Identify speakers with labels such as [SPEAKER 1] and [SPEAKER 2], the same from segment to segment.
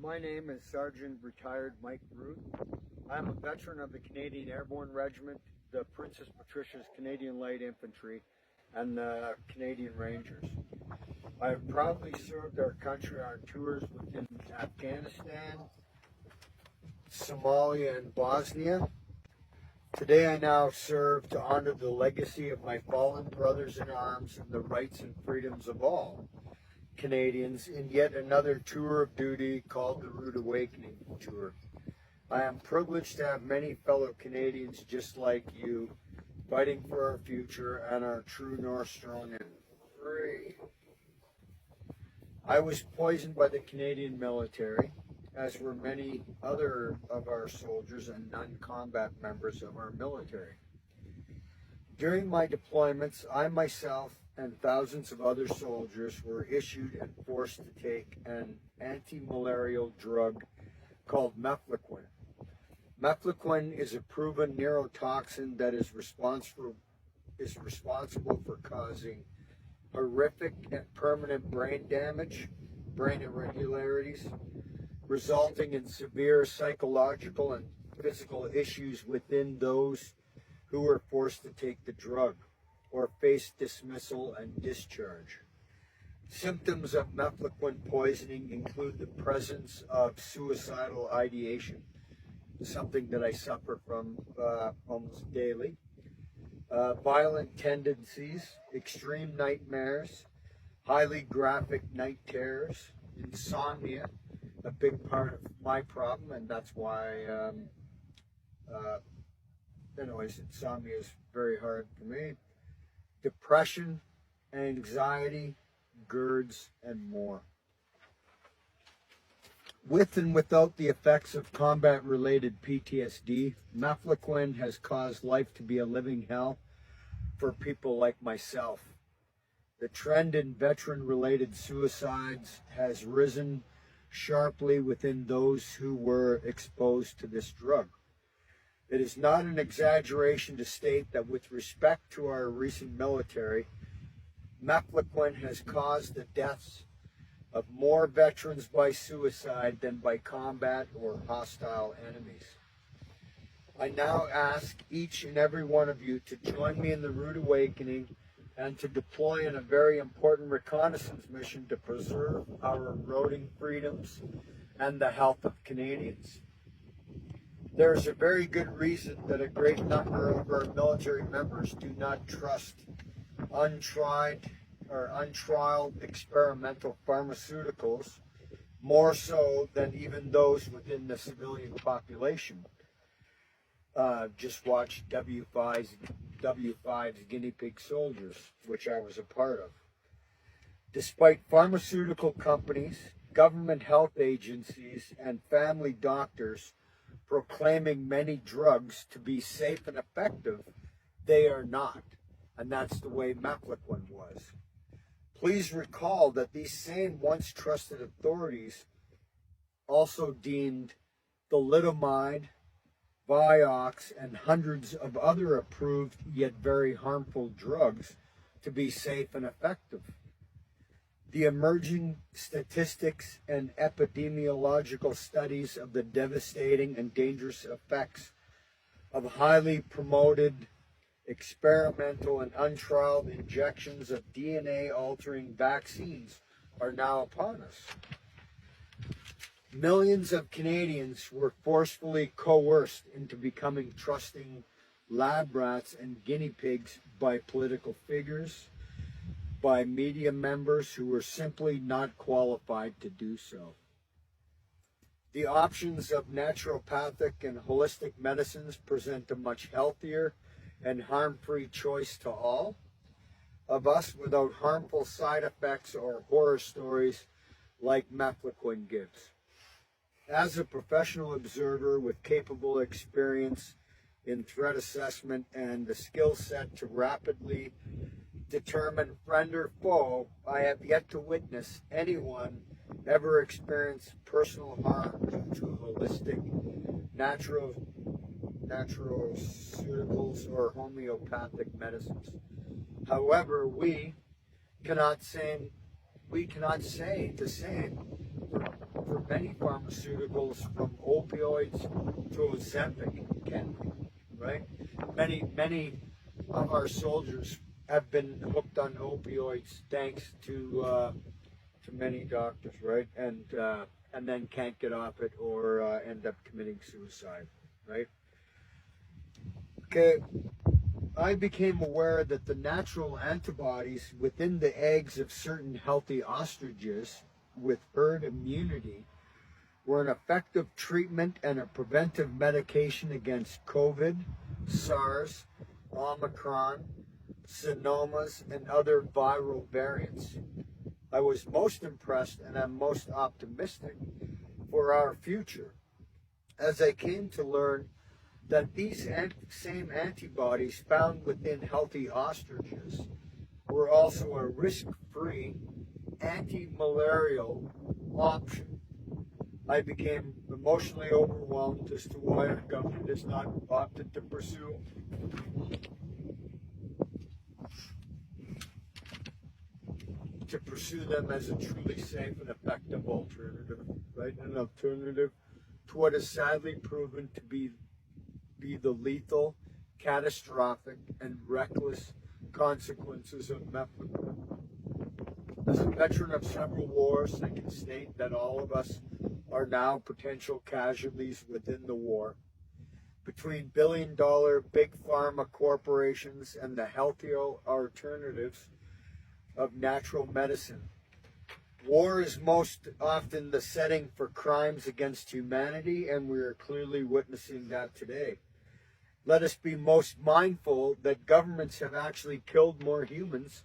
[SPEAKER 1] My name is Sergeant Retired Mike Ruth. I am a veteran of the Canadian Airborne Regiment, the Princess Patricia's Canadian Light Infantry, and the Canadian Rangers. I have proudly served our country on tours within Afghanistan, Somalia, and Bosnia. Today I now serve to honor the legacy of my fallen brothers in arms and the rights and freedoms of all Canadians in yet another tour of duty called the Rude Awakening Tour. I am privileged to have many fellow Canadians just like you fighting for our future and our true north strong and free. I was poisoned by the Canadian military, as were many other of our soldiers and non-combat members of our military. During my deployments, I myself and thousands of other soldiers were issued and forced to take an anti-malarial drug called mefloquine. Mefloquine is a proven neurotoxin that is responsible for causing horrific and permanent brain damage, brain irregularities, resulting in severe psychological and physical issues within those who were forced to take the drug or face dismissal and discharge. Symptoms of mefloquine poisoning include the presence of suicidal ideation, something that I suffer from almost daily, violent tendencies, extreme nightmares, highly graphic night terrors, insomnia, a big part of my problem, and that's why, anyways, insomnia is very hard for me. Depression, anxiety, GERDs, and more. With and without the effects of combat-related PTSD, mefloquine has caused life to be a living hell for people like myself. The trend in veteran-related suicides has risen sharply within those who were exposed to this drug. It is not an exaggeration to state that with respect to our recent military, mefloquine has caused the deaths of more veterans by suicide than by combat or hostile enemies. I now ask each and every one of you to join me in the Rude Awakening and to deploy in a very important reconnaissance mission to preserve our eroding freedoms and the health of Canadians. There is a very good reason that a great number of our military members do not trust untried or untrialed experimental pharmaceuticals more so than even those within the civilian population. Just watch W5's Guinea Pig Soldiers, which I was a part of. Despite pharmaceutical companies, government health agencies, and family doctors proclaiming many drugs to be safe and effective, they are not. And that's the way mefloquine was. Please recall that these same once trusted authorities also deemed thalidomide, Vioxx, and hundreds of other approved yet very harmful drugs to be safe and effective. The emerging statistics and epidemiological studies of the devastating and dangerous effects of highly promoted, experimental, and untrialed injections of DNA-altering vaccines are now upon us. Millions of Canadians were forcefully coerced into becoming trusting lab rats and guinea pigs by political figures, by media members who were simply not qualified to do so. The options of naturopathic and holistic medicines present a much healthier and harm-free choice to all of us without harmful side effects or horror stories like mefloquine gives. As a professional observer with capable experience in threat assessment and the skill set to rapidly determine friend or foe, I have yet to witness anyone ever experience personal harm due to holistic, naturoceuticals or homeopathic medicines. However, we cannot say the same for many pharmaceuticals from opioids to Ozempic, can we? Right? Many of our soldiers have been hooked on opioids thanks to many doctors, right? And then can't get off it or end up committing suicide, right? Okay, I became aware that the natural antibodies within the eggs of certain healthy ostriches with herd immunity were an effective treatment and a preventive medication against COVID, SARS, Omicron, Sonomas, and other viral variants. I was most impressed and I'm most optimistic for our future as I came to learn that these same antibodies found within healthy ostriches were also a risk-free anti-malarial option. I became emotionally overwhelmed as to why our government has not opted to pursue them as a truly safe and effective alternative, right? An alternative to what is sadly proven to be the lethal, catastrophic, and reckless consequences of methadone. As a veteran of several wars, I can state that all of us are now potential casualties within the war. Between billion-dollar big pharma corporations and the healthier alternatives of natural medicine, war is most often the setting for crimes against humanity, and we are clearly witnessing that today. Let us be most mindful that governments have actually killed more humans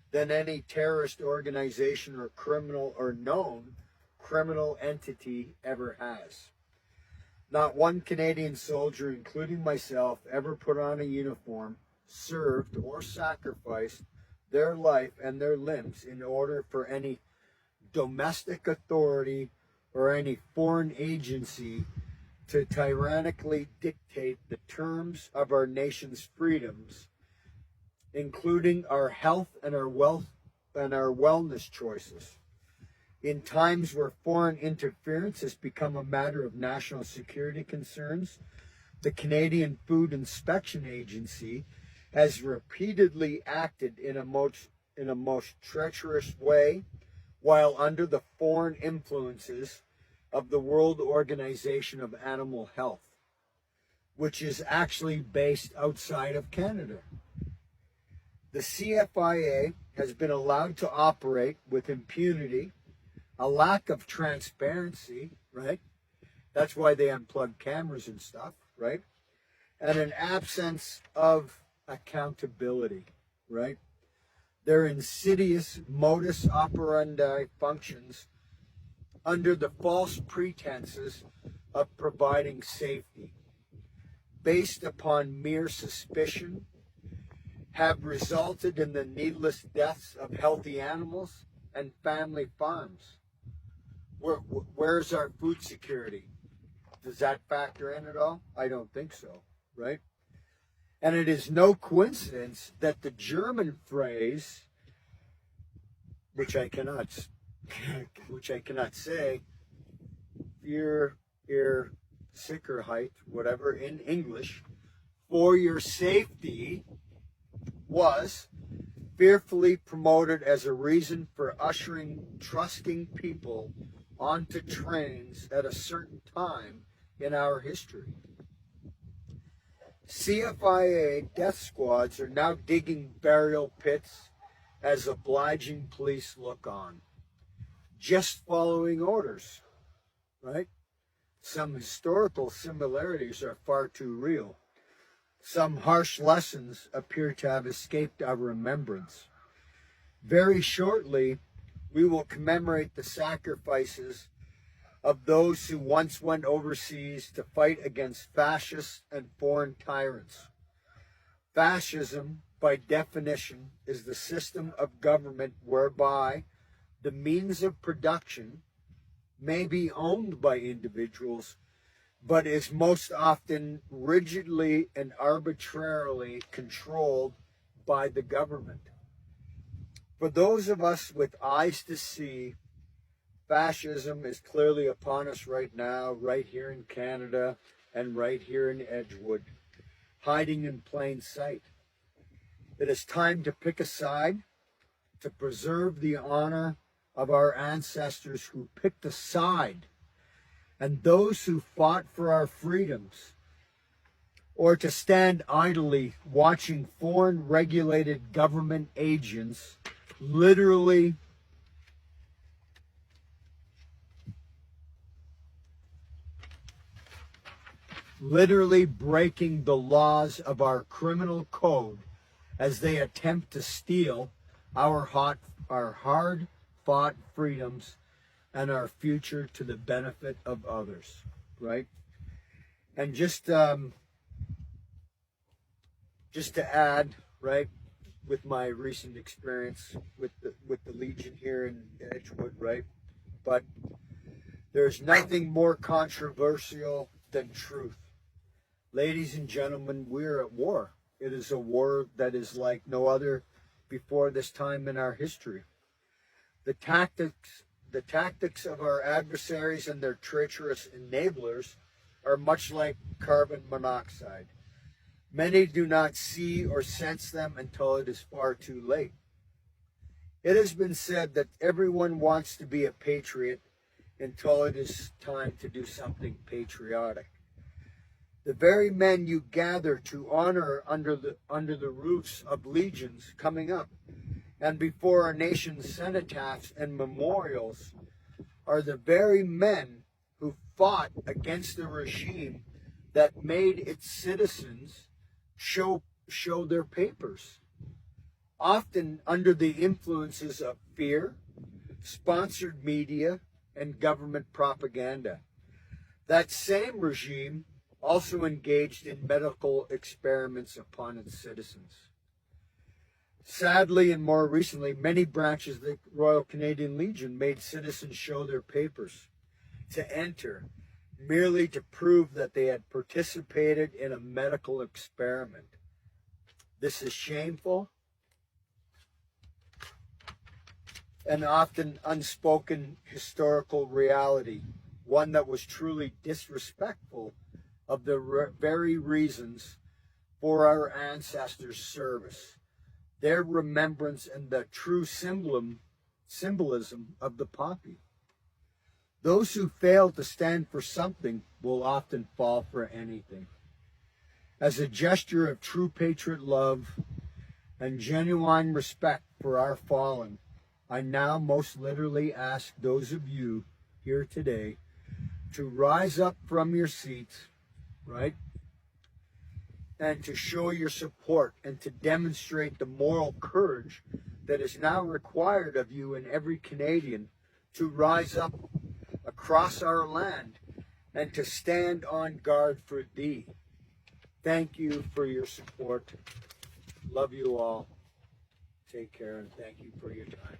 [SPEAKER 1] than any terrorist organization or criminal or known criminal entity ever has. Not one Canadian soldier, including myself, ever put on a uniform, served, or sacrificed their life and their limbs in order for any domestic authority or any foreign agency to tyrannically dictate the terms of our nation's freedoms, including our health and our wealth and our wellness choices. In times where foreign interference has become a matter of national security concerns, the Canadian Food Inspection Agency has repeatedly acted in a most treacherous way while under the foreign influences of the World Organization of Animal Health, which is actually based outside of Canada. The CFIA has been allowed to operate with impunity, a lack of transparency, right? That's why they unplug cameras and stuff, right? And an absence of accountability, right? Their insidious modus operandi functions under the false pretenses of providing safety, based upon mere suspicion, have resulted in the needless deaths of healthy animals and family farms. Where's our food security? Does that factor in at all? I don't think so, right? And it is no coincidence that the German phrase, which I cannot say, ihr Sicherheit, whatever, in English, for your safety, was fearfully promoted as a reason for ushering trusting people onto trains at a certain time in our history. CFIA death squads are now digging burial pits as obliging police look on, just following orders, right? Some historical similarities are far too real. Some harsh lessons appear to have escaped our remembrance. Very shortly, we will commemorate the sacrifices of those who once went overseas to fight against fascists and foreign tyrants. Fascism, by definition, is the system of government whereby the means of production may be owned by individuals, but is most often rigidly and arbitrarily controlled by the government. For those of us with eyes to see, Fascism is clearly upon us right now, right here in Canada and right here in Edgewood, hiding in plain sight. It is time to pick a side, to preserve the honor of our ancestors who picked a side and those who fought for our freedoms, or to stand idly watching foreign regulated government agents literally breaking the laws of our criminal code as they attempt to steal our hard-fought freedoms and our future to the benefit of others, right? And just to add, right, with my recent experience with the Legion here in Edgewood, right? But there's nothing more controversial than truth. Ladies and gentlemen, we're at war. It is a war that is like no other before this time in our history. The tactics of our adversaries and their treacherous enablers are much like carbon monoxide. Many do not see or sense them until it is far too late. It has been said that everyone wants to be a patriot until it is time to do something patriotic. The very men you gather to honor under the roofs of legions coming up and before our nation's cenotaphs and memorials are the very men who fought against the regime that made its citizens show their papers, often under the influences of fear, sponsored media, and government propaganda. That same regime also engaged in medical experiments upon its citizens. Sadly, and more recently, many branches of the Royal Canadian Legion made citizens show their papers to enter, merely to prove that they had participated in a medical experiment. This is shameful and often unspoken historical reality, one that was truly disrespectful of the very reasons for our ancestors' service, their remembrance, and the true symbolism of the poppy. Those who fail to stand for something will often fall for anything. As a gesture of true patriot love and genuine respect for our fallen, I now most literally ask those of you here today to rise up from your seats, right? And to show your support and to demonstrate the moral courage that is now required of you and every Canadian to rise up across our land and to stand on guard for thee. Thank you for your support. Love you all. Take care and thank you for your time.